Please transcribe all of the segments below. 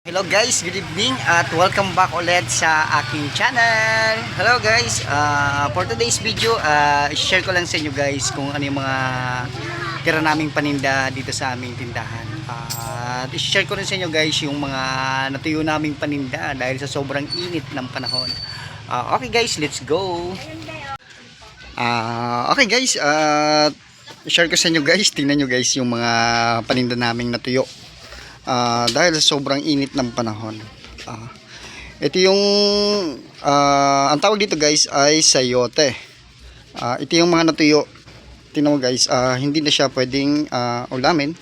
Hello guys, good evening at welcome back ulit sa aking channel. Hello guys, for today's video, share ko lang sa inyo guys kung ano yung mga tira naming paninda dito sa aming tindahan. At share ko rin sa inyo guys yung mga natuyo naming paninda dahil sa sobrang init ng panahon. Okay guys, let's go. Okay guys, share ko sa inyo guys, tingnan nyo guys yung mga paninda naming natuyo. Dahil sa sobrang init ng panahon. Ito yung ang tawag dito guys ay sayote. Ito yung mga natuyo. Tingnan mo guys, hindi na siya pwedeng ulamin.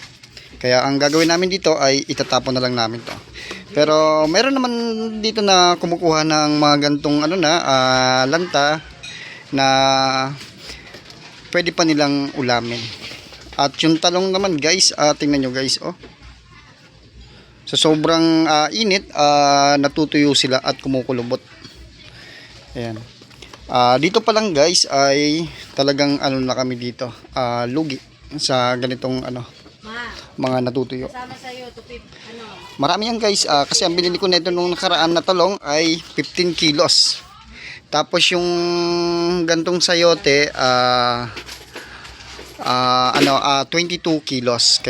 Kaya ang gagawin namin dito ay itatapon na lang namin to. Pero meron naman dito na kumukuha ng mga gantong lanta na pwede pa nilang ulamin. At yung talong naman guys, tingnan nyo guys, sa sobrang init, natutuyo sila at kumukulubot. Ayan. Dito pa lang guys ay talagang na kami dito. Lugi sa ganitong mga natutuyo. Marami yan guys, kasi ang binili ko nito nung nakaraan na talong ay 15 kilos. Tapos yung gantong sayote 22 kilos.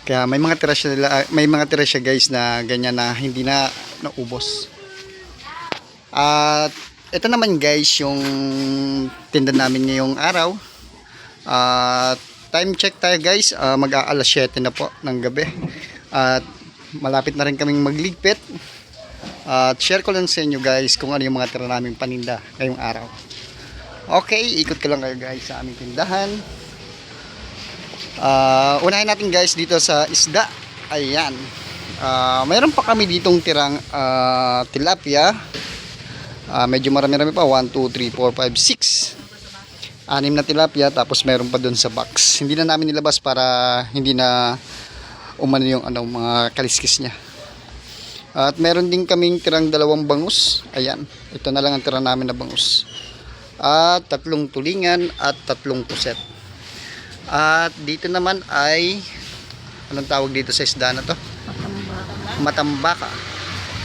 Kaya may mga tira siya guys na ganyan na hindi na naubos. At ito naman guys yung tinda namin ngayong araw. Time check tayo guys, mag-aalas 7 na po ng gabi. At malapit na rin kaming magligpit. At share ko lang sa inyo guys kung ano yung mga tira naming paninda ngayong araw. Okay, ikot ko lang kayo guys sa aming tindahan. Unahin natin guys dito sa isda. Ayan. Mayroon pa kami ditong tirang tilapia. Medyo marami-rami pa. 1, 2, 3, 4, 5, 6. 6 na tilapia. Tapos mayroon pa dun sa box. Hindi na namin nilabas para hindi na umano yung mga kaliskis niya. At meron din kaming tirang 2 bangus. Ayan. Ito na lang ang tira namin na bangus. At 3 tulingan at 3 puset. At dito naman ay anong tawag dito sa isda na to? Matambaka.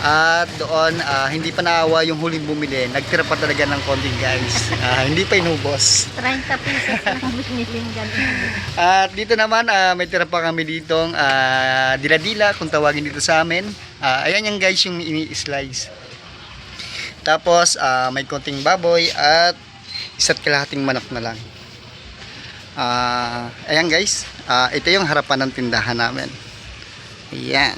At doon hindi pa naawa yung huling bumili. Nagtira pa talaga ng konti guys. Hindi pa inubos. 30 pesos ang biniling ganun. At dito naman may tira pa kami ditong dila-dila kung tawagin dito sa amin. Ayan yung guys yung ini-slice. Tapos may konting baboy at isa't kalahating manok na lang. Ayan guys, ito yung harapan ng tindahan namin. Ayan.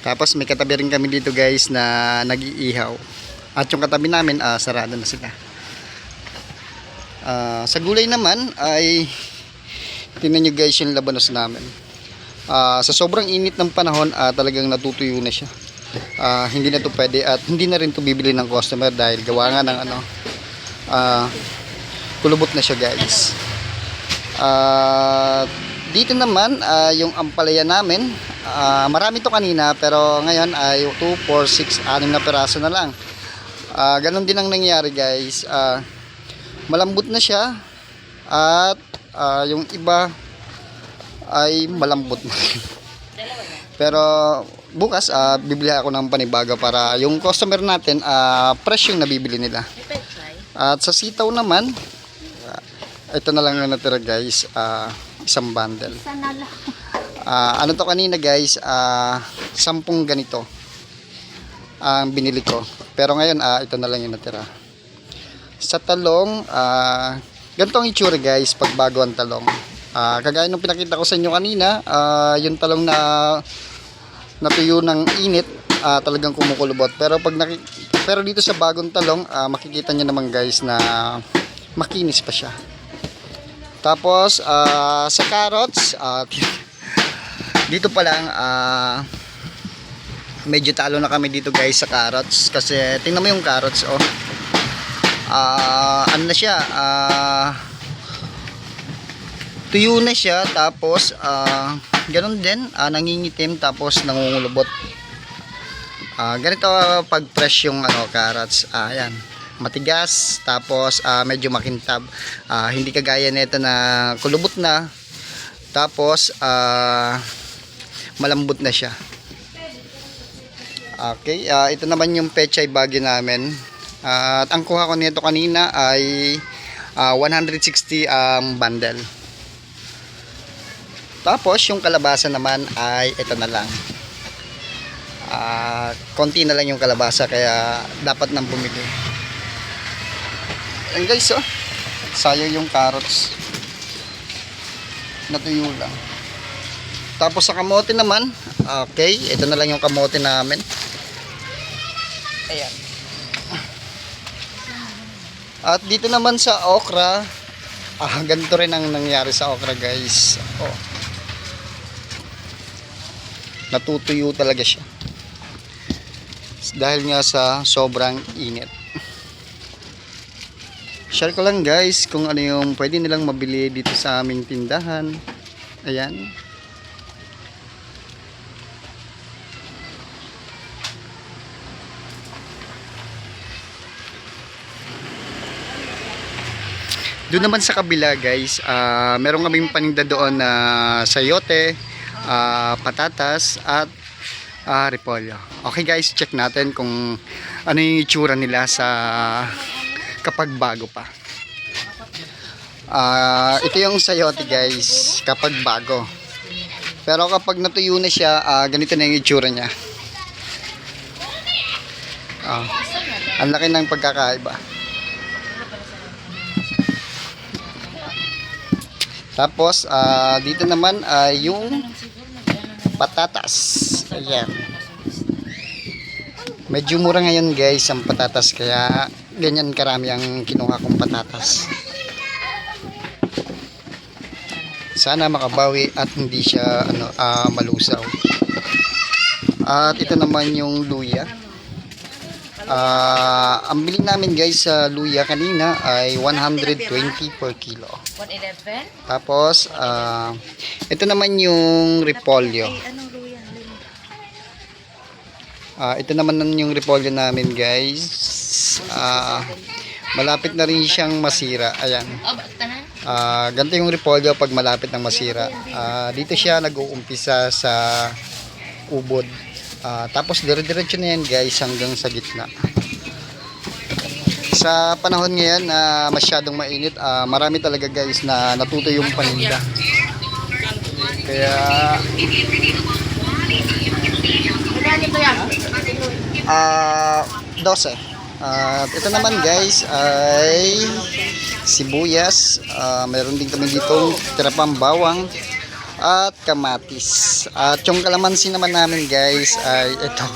Tapos may katabi rin kami dito guys na nag-iihaw. At yung katabi namin, sarado na sila. Sa gulay naman ay tingnan nyo guys yung labanos namin. Sa sobrang init ng panahon, talagang natutuyo na siya. Hindi na to pwede at hindi na rin to bibili ng customer dahil gawa nga ng kulubot na siya guys. Dito naman yung ampalaya namin, marami to kanina pero ngayon ay 2, 4, 6, 6 na peraso na lang. Ganon din ang nangyari guys. Malambot na siya at yung iba ay malambot na. Pero bukas bibili ako ng panibaga para yung customer natin fresh yung nabibili nila. At sa sitaw naman, ito na lang na natira guys, isang bundle. Ano to kanina guys, 10 ganito ang binili ko. Pero ngayon, ito na lang yung natira. Sa talong, ganito ang itsura guys pag bago ang talong. Kagaya nung pinakita ko sa inyo kanina, yung talong na natuyo ng init, talagang kumukulubot. Pero dito sa bagong talong, makikita nyo naman guys na makinis pa siya. Tapos sa carrots, dito pa lang medyo talo na kami dito guys sa carrots. Kasi tingnan mo yung carrots ano na siya, tuyo na siya. Tapos ganun din, nangingitim tapos nangungulubot. Ganito pag fresh yung carrots. Ayan, matigas tapos medyo makintab. Hindi kagaya nito na kulubot na Tapos malambot na siya. Okay, ito naman yung pechay bagyo namin. At ang kuha ko nito kanina ay 160 ang bundle. Tapos yung kalabasa naman ay ito na lang. Konti na lang yung kalabasa kaya dapat nang bumili. Ayan guys, oh. Sayang yung carrots. Natuyo lang. Tapos sa kamote naman, okay, ito na lang yung kamote namin. Ayan. At dito naman sa okra, ganito rin ang nangyari sa okra guys. Oh. Natutuyo talaga siya. Dahil nga sa sobrang init. Share ko lang guys kung ano yung pwede nilang mabili dito sa aming tindahan. Ayan. Doon naman sa kabila guys, meron kaming paninda doon na sayote, patatas at repolyo. Okay guys, check natin kung ano yung itsura nila sa kapag bago pa. Ito yung sayote guys, kapag bago. Pero kapag natuyo na siya, ganito na yung itsura niya. Ang laki ng pagkakaiba. Tapos, dito naman ay yung patatas. Ayan. Medyo mura ngayon guys ang patatas, kaya ganyan karami ang kinuha kong patatas. Sana makabawi at hindi siya malusaw. At ito naman yung luya. Ang bili namin guys sa luya kanina ay 120 per kilo. 111? Tapos, ito naman yung repolyo. Ito naman yung repolyo namin guys. Malapit na rin siyang masira. Ayan. Ganito yung repolyo pag malapit ng masira. Dito siya nag-uumpisa sa ubod. Tapos dire-diretso na yan guys hanggang sa gitna. Sa panahon ngayon na masyadong mainit, marami talaga guys na natuto yung paninda. Kaya 12. Ito naman guys ay sibuyas. Meron din kami ditong tirapang bawang at kamatis. At yung kalamansi naman namin guys ay ito.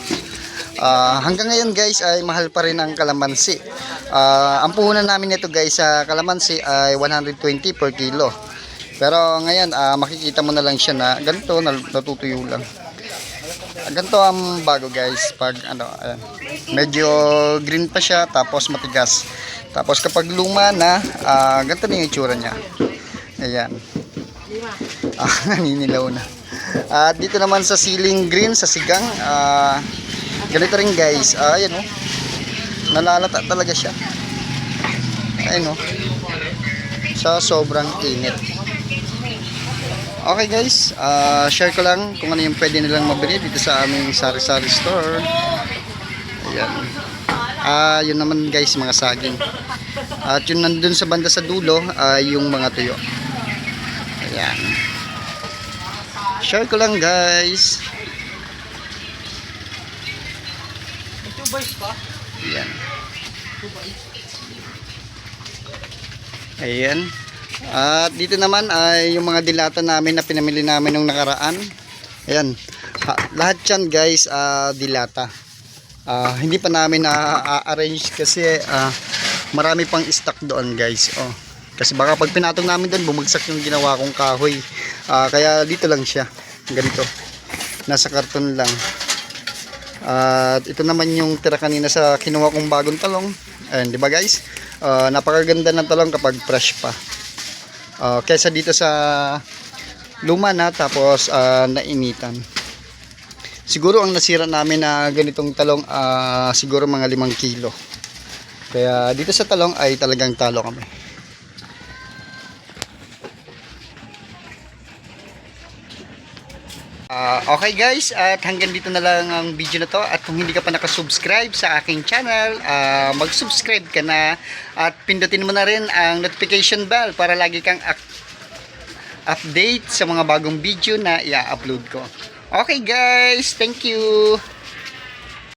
Hanggang ngayon guys ay mahal pa rin ang kalamansi. Ang puhunan namin nito guys sa kalamansi ay 120 per kilo. Pero ngayon makikita mo na lang siya na ganito, natutuyo lang. Ganito ang bago guys pag ayan. Medyo green pa siya tapos matigas. Tapos kapag luma na, ganito na yung itsura niya. Ayan. Naninilaw na. At dito naman sa siling green sa sigang, ganito rin guys. Ayan oh. Nalalata talaga siya. Ayan oh. Sa sobrang init. Okay guys, share ko lang kung ano yung pwede nilang mabili dito sa aming sari-sari store. Ayan. Yun naman guys, mga saging. At yun nandun sa banda sa dulo ay yung mga tuyo. Ayan. Share ko lang guys. Ayan. Ayan. At dito naman ay yung mga dilata namin na pinamili namin nung nakaraan. Ayan. Lahat yan guys dilata. Hindi pa namin na-arrange kasi marami pang stock doon guys. Kasi baka pag pinatong namin doon bumagsak yung ginawa kong kahoy. Kaya dito lang siya. Ganito. Nasa karton lang. At ito naman yung tira kanina sa kinuha kong bagong talong. Ayan, di ba guys? Napakaganda ng talong kapag fresh pa. Kaysa dito sa luma na tapos nainitan. Siguro ang nasira namin na ganitong talong siguro mga 5 kilo. Kaya dito sa talong ay talagang talo kami. Okay guys, at hanggang dito na lang ang video na to. At kung hindi ka pa nakasubscribe sa aking channel, mag-subscribe ka na at pindutin mo na rin ang notification bell para lagi kang update sa mga bagong video na i-upload ko. Okay guys, thank you!